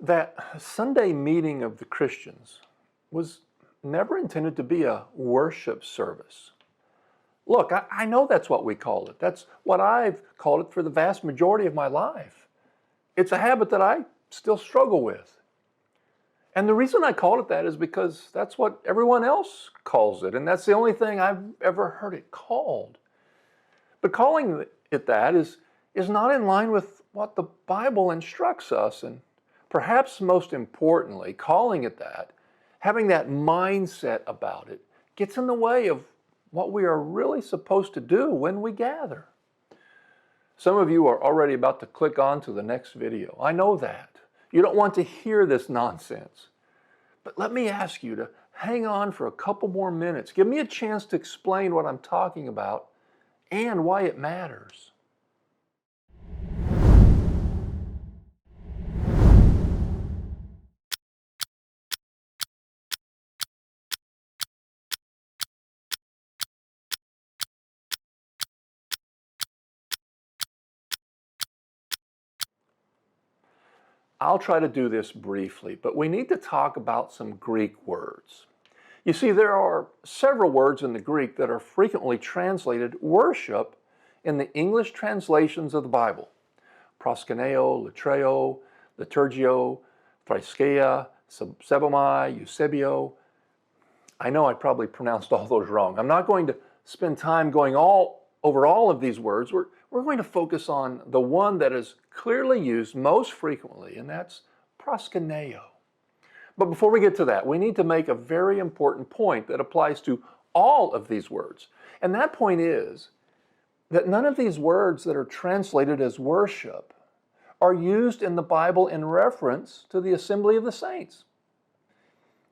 That Sunday meeting of the Christians was never intended to be a worship service. Look, I know that's what we call it. That's what I've called it for the vast majority of my life. It's a habit that I still struggle with. And the reason I called it that is because that's what everyone else calls it, and that's the only thing I've ever heard it called. But calling it that is not in line with what the Bible instructs us, and perhaps most importantly, calling it that, having that mindset about it, gets in the way of what we are really supposed to do when we gather. Some of you are already about to click on to the next video. I know that. You don't want to hear this nonsense. But let me ask you to hang on for a couple more minutes. Give me a chance to explain what I'm talking about and why it matters. I'll try to do this briefly, but we need to talk about some Greek words. You see, there are several words in the Greek that are frequently translated worship in the English translations of the Bible. Proskuneo, latreo, liturgio, thriskea, sebomai, eusebio. I know I probably pronounced all those wrong. I'm not going to spend time going over all of these words. We're going to focus on the one that is clearly used most frequently, and that's proskuneo. But before we get to that, we need to make a very important point that applies to all of these words. And that point is that none of these words that are translated as worship are used in the Bible in reference to the assembly of the saints.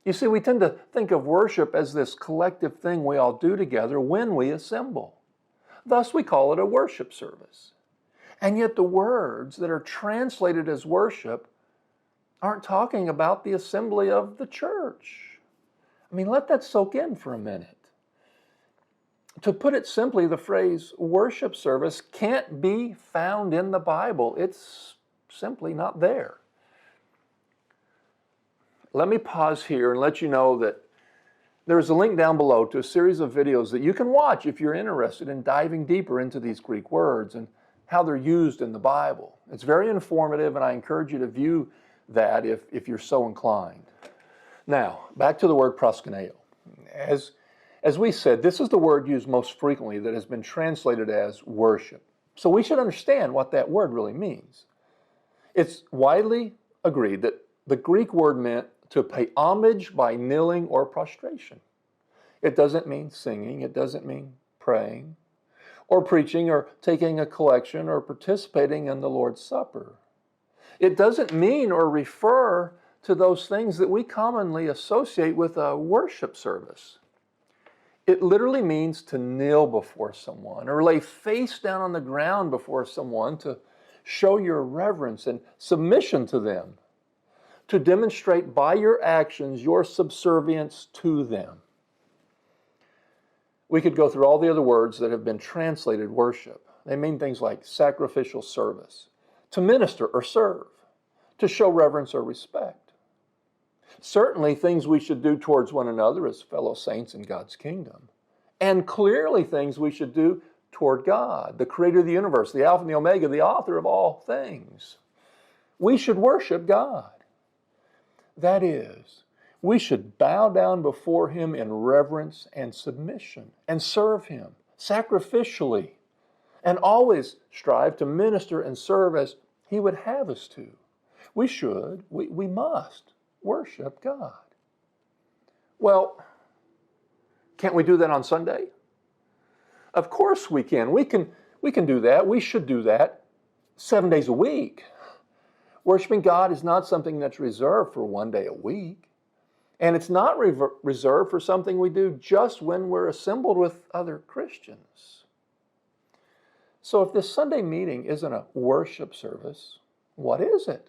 You see, we tend to think of worship as this collective thing we all do together when we assemble. Thus, we call it a worship service. And yet the words that are translated as worship aren't talking about the assembly of the church. I mean, let that soak in for a minute. To put it simply, the phrase worship service can't be found in the Bible. It's simply not there. Let me pause here and let you know that there's a link down below to a series of videos that you can watch if you're interested in diving deeper into these Greek words and how they're used in the Bible. It's very informative, and I encourage you to view that if you're so inclined. Now, back to the word proskuneo. As we said, this is the word used most frequently that has been translated as worship. So we should understand what that word really means. It's widely agreed that the Greek word meant to pay homage by kneeling or prostration. It doesn't mean singing, it doesn't mean praying, or preaching, or taking a collection, or participating in the Lord's Supper. It doesn't mean or refer to those things that we commonly associate with a worship service. It literally means to kneel before someone or lay face down on the ground before someone to show your reverence and submission to them, to demonstrate by your actions your subservience to them. We could go through all the other words that have been translated worship. They mean things like sacrificial service, to minister or serve, to show reverence or respect. Certainly things we should do towards one another as fellow saints in God's kingdom. And clearly things we should do toward God, the creator of the universe, the Alpha and the Omega, the author of all things. We should worship God. That is, we should bow down before Him in reverence and submission and serve Him sacrificially and always strive to minister and serve as He would have us to. We must worship God. Well, can't we do that on Sunday? Of course we can. We can do that. We should do that 7 days a week. Worshiping God is not something that's reserved for one day a week. And it's not reserved for something we do just when we're assembled with other Christians. So if this Sunday meeting isn't a worship service, what is it?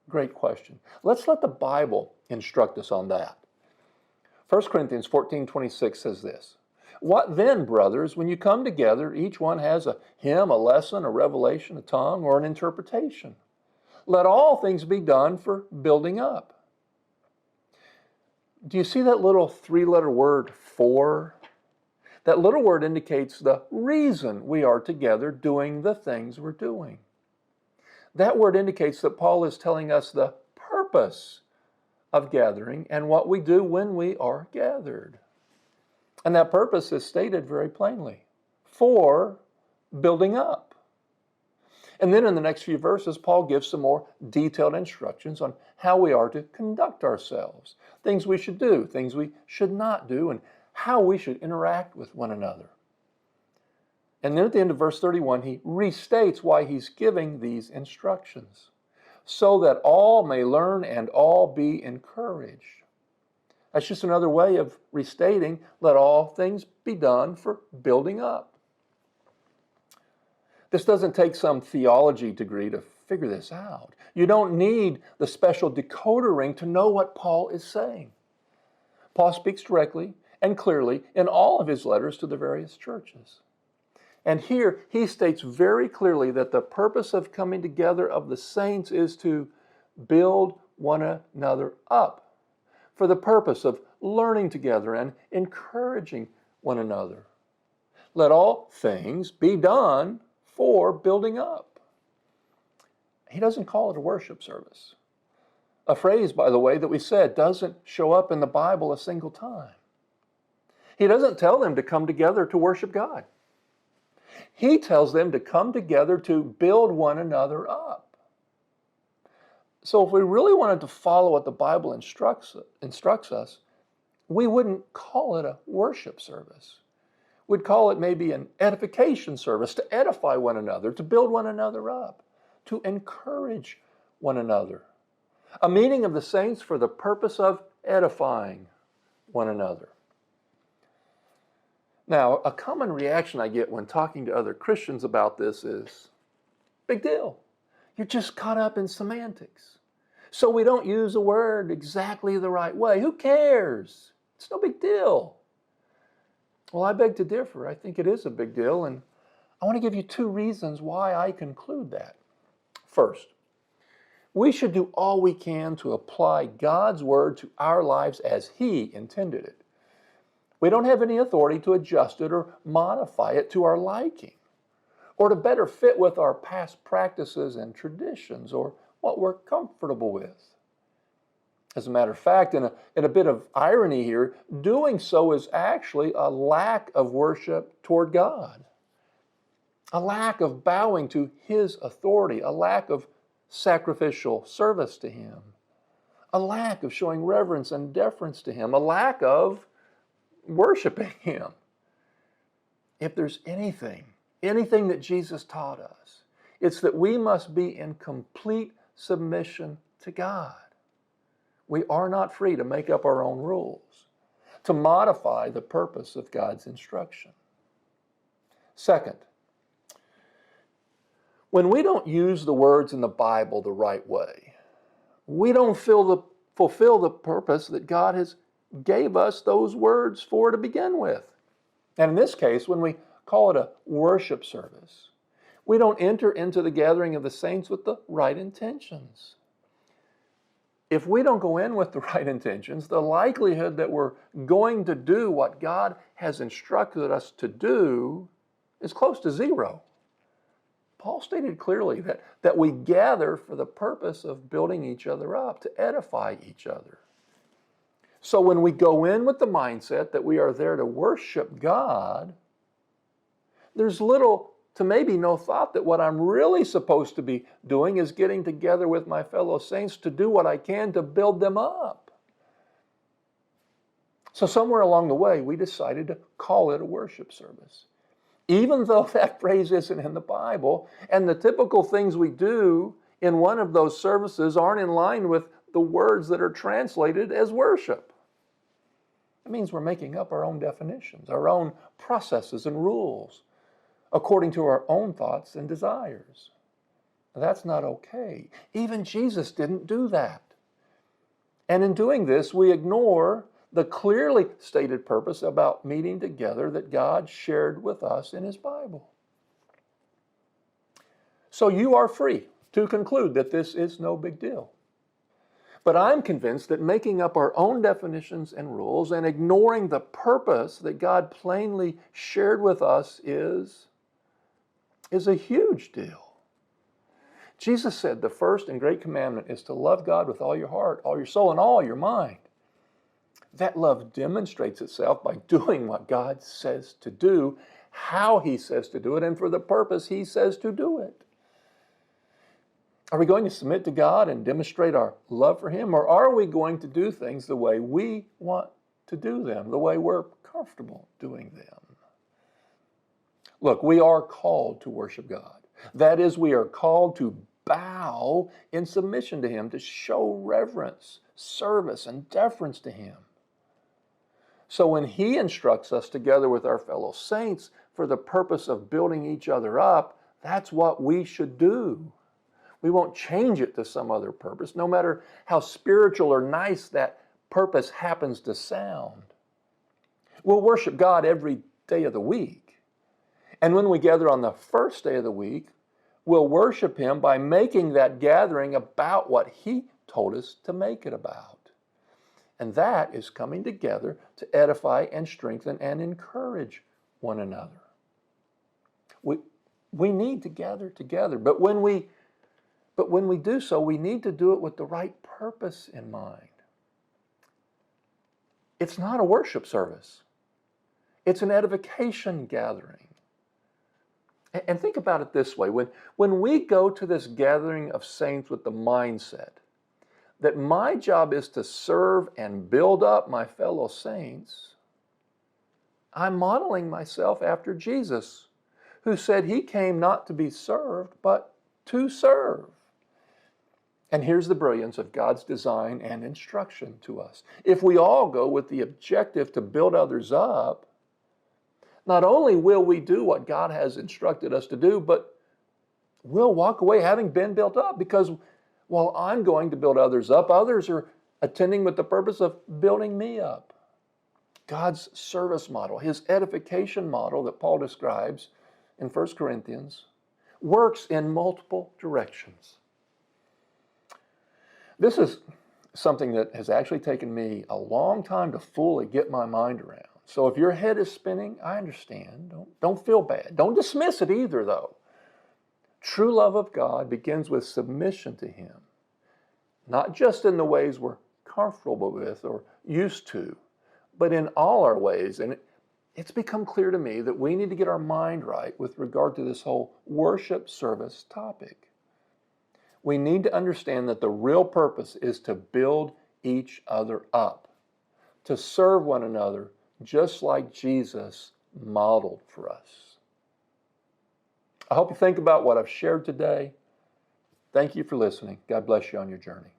Great question. Let's let the Bible instruct us on that. 1 Corinthians 14:26 says this, "What then, brothers, when you come together, each one has a hymn, a lesson, a revelation, a tongue, or an interpretation? Let all things be done for building up. Do you see that little three-letter word, for? That little word indicates the reason we are together doing the things we're doing. That word indicates that Paul is telling us the purpose of gathering and what we do when we are gathered. And that purpose is stated very plainly, for building up. And then in the next few verses, Paul gives some more detailed instructions on how we are to conduct ourselves, things we should do, things we should not do, and how we should interact with one another. And then at the end of verse 31, he restates why he's giving these instructions, so that all may learn and all be encouraged. That's just another way of restating, let all things be done for building up. This doesn't take some theology degree to figure this out. You don't need the special decoder ring to know what Paul is saying. Paul speaks directly and clearly in all of his letters to the various churches. And here he states very clearly that the purpose of coming together of the saints is to build one another up, for the purpose of learning together and encouraging one another. Let all things be done for building up. He doesn't call it a worship service. A phrase, by the way, that we said doesn't show up in the Bible a single time. He doesn't tell them to come together to worship God. He tells them to come together to build one another up. So if we really wanted to follow what the Bible instructs us, we wouldn't call it a worship service. We'd call it maybe an edification service, to edify one another, to build one another up, to encourage one another. A meeting of the saints for the purpose of edifying one another. Now, a common reaction I get when talking to other Christians about this is, big deal. You're just caught up in semantics. So we don't use a word exactly the right way. Who cares? It's no big deal. Well, I beg to differ. I think it is a big deal, and I want to give you two reasons why I conclude that. First, we should do all we can to apply God's word to our lives as He intended it. We don't have any authority to adjust it or modify it to our liking, or to better fit with our past practices and traditions, or what we're comfortable with. As a matter of fact, in a bit of irony here, doing so is actually a lack of worship toward God, a lack of bowing to His authority, a lack of sacrificial service to Him, a lack of showing reverence and deference to Him, a lack of worshiping Him. If there's anything that Jesus taught us, it's that we must be in complete submission to God. We are not free to make up our own rules, to modify the purpose of God's instruction. Second, when we don't use the words in the Bible the right way, we don't fulfill the purpose that God has gave us those words for to begin with. And in this case, when we call it a worship service, we don't enter into the gathering of the saints with the right intentions. If we don't go in with the right intentions, the likelihood that we're going to do what God has instructed us to do is close to zero. Paul stated clearly that we gather for the purpose of building each other up, to edify each other. So when we go in with the mindset that we are there to worship God, there's little to maybe no thought that what I'm really supposed to be doing is getting together with my fellow saints to do what I can to build them up. So somewhere along the way, we decided to call it a worship service. Even though that phrase isn't in the Bible, and the typical things we do in one of those services aren't in line with the words that are translated as worship. It means we're making up our own definitions, our own processes and rules, according to our own thoughts and desires. That's not okay. Even Jesus didn't do that. And in doing this, we ignore the clearly stated purpose about meeting together that God shared with us in His Bible. So you are free to conclude that this is no big deal. But I'm convinced that making up our own definitions and rules and ignoring the purpose that God plainly shared with us is a huge deal. Jesus said the first and great commandment is to love God with all your heart, all your soul, and all your mind. That love demonstrates itself by doing what God says to do, how He says to do it, and for the purpose He says to do it. Are we going to submit to God and demonstrate our love for Him, or are we going to do things the way we want to do them, the way we're comfortable doing them? Look, we are called to worship God. That is, we are called to bow in submission to Him, to show reverence, service, and deference to Him. So when He instructs us together with our fellow saints for the purpose of building each other up, that's what we should do. We won't change it to some other purpose, no matter how spiritual or nice that purpose happens to sound. We'll worship God every day of the week. And when we gather on the first day of the week, we'll worship Him by making that gathering about what He told us to make it about. And that is coming together to edify and strengthen and encourage one another. We need to gather together, but when we do so, we need to do it with the right purpose in mind. It's not a worship service. It's an edification gathering. And think about it this way. When we go to this gathering of saints with the mindset that my job is to serve and build up my fellow saints, I'm modeling myself after Jesus, who said He came not to be served, but to serve. And here's the brilliance of God's design and instruction to us. If we all go with the objective to build others up, not only will we do what God has instructed us to do, but we'll walk away having been built up, because while I'm going to build others up, others are attending with the purpose of building me up. God's service model, His edification model that Paul describes in 1 Corinthians, works in multiple directions. This is something that has actually taken me a long time to fully get my mind around. So if your head is spinning, I understand. Don't feel bad. Don't dismiss it either, though. True love of God begins with submission to Him, not just in the ways we're comfortable with or used to, but in all our ways. And it's become clear to me that we need to get our mind right with regard to this whole worship service topic. We need to understand that the real purpose is to build each other up, to serve one another just like Jesus modeled for us. I hope you think about what I've shared today. Thank you for listening. God bless you on your journey.